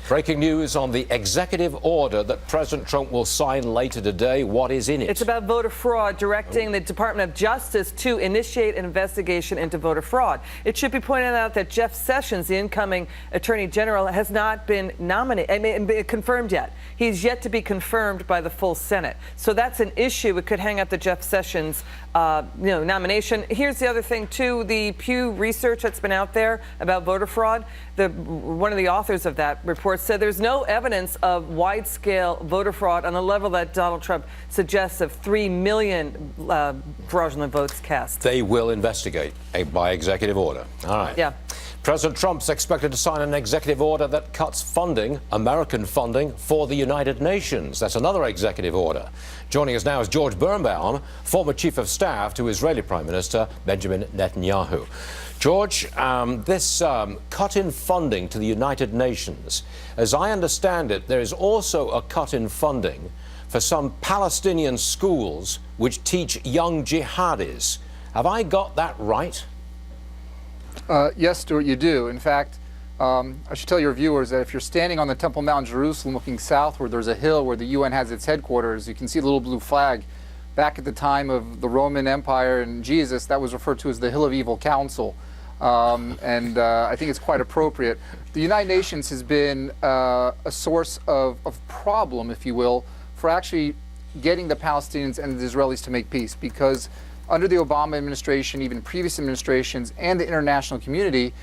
Breaking news on the executive order that President Trump will sign later today. What is in it? It's about voter fraud, directing the Department of Justice to initiate an investigation into voter fraud. It should be pointed out that Jeff Sessions, the incoming Attorney General, has not been confirmed yet. He's yet to be confirmed by the full Senate. So that's an issue. It could hang up the Jeff Sessions nomination. Here's the other thing, too. The Pew research that's been out there about voter fraud, one of the authors of that report said there's no evidence of wide-scale voter fraud on the level that Donald Trump suggests of 3 million fraudulent votes cast. They will investigate by executive order. All right. Yeah. President Trump's expected to sign an executive order that cuts funding, American funding, for the United Nations. That's another executive order. Joining us now is George Birnbaum, former chief of staff to Israeli Prime Minister Benjamin Netanyahu. George, this cut in funding to the United Nations, as I understand it, there is also a cut in funding for some Palestinian schools which teach young jihadis. Have I got that right? Yes, Stuart, you do. In fact, I should tell your viewers that if you're standing on the Temple Mount in Jerusalem looking southward, there's a hill where the UN has its headquarters. You can see the little blue flag. Back at the time of the Roman Empire and Jesus, that was referred to as the Hill of Evil Counsel. I think it's quite appropriate. The United Nations has been a source of problem, if you will, for actually getting the Palestinians and the Israelis to make peace, because under the Obama administration, even previous administrations, and the international community,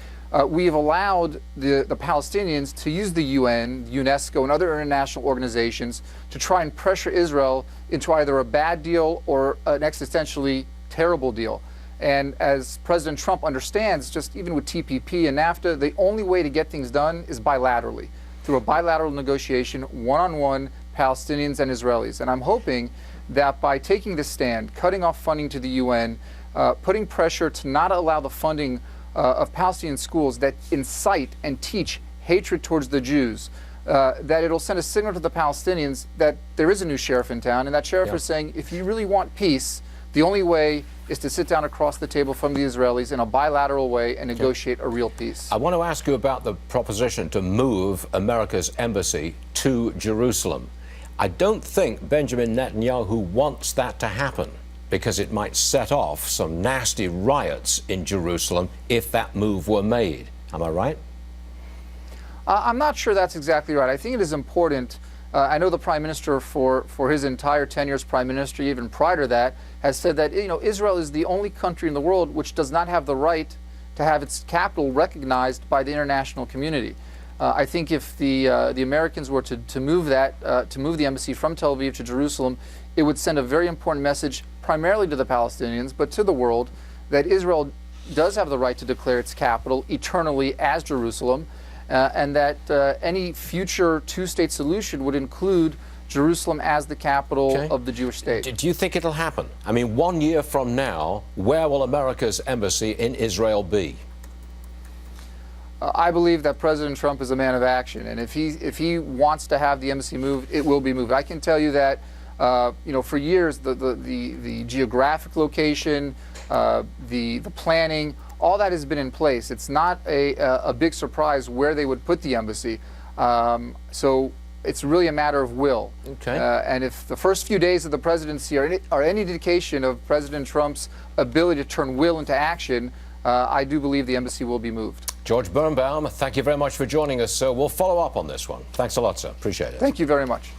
we have allowed the Palestinians to use the UN, UNESCO, and other international organizations to try and pressure Israel into either a bad deal or an existentially terrible deal. And as President Trump understands, just even with TPP and NAFTA, the only way to get things done is bilaterally, through a bilateral negotiation, one-on-one, Palestinians and Israelis. And I'm hoping that by taking this stand, cutting off funding to the UN, putting pressure to not allow the funding of Palestinian schools that incite and teach hatred towards the Jews, that it'll send a signal to the Palestinians that there is a new sheriff in town, and that sheriff is saying, if you really want peace, the only way is to sit down across the table from the Israelis in a bilateral way and negotiate a real peace. I want to ask you about the proposition to move America's embassy to Jerusalem. I don't think Benjamin Netanyahu wants that to happen, because it might set off some nasty riots in Jerusalem if that move were made. Am I right? I'm not sure that's exactly right. I think it is important. I know the Prime Minister for his entire tenure as Prime Minister, even prior to that, has said that Israel is the only country in the world which does not have the right to have its capital recognized by the international community. I think if the Americans were to move the embassy from Tel Aviv to Jerusalem, it would send a very important message, primarily to the Palestinians, but to the world, that Israel does have the right to declare its capital eternally as Jerusalem, and that any future two-state solution would include Jerusalem as the capital of the Jewish state. Do you think it'll happen? I mean, 1 year from now, where will America's embassy in Israel be? I believe that President Trump is a man of action, and if he wants to have the embassy moved, it will be moved. I can tell you that for years the geographic location, the planning, all that has been in place. It's not a big surprise where they would put the embassy. So it's really a matter of will. And if the first few days of the presidency are any indication of President Trump's ability to turn will into action, I do believe the embassy will be moved. George Birnbaum, thank you very much for joining us, sir. We'll follow up on this one. Thanks a lot, sir. Appreciate it. Thank you very much.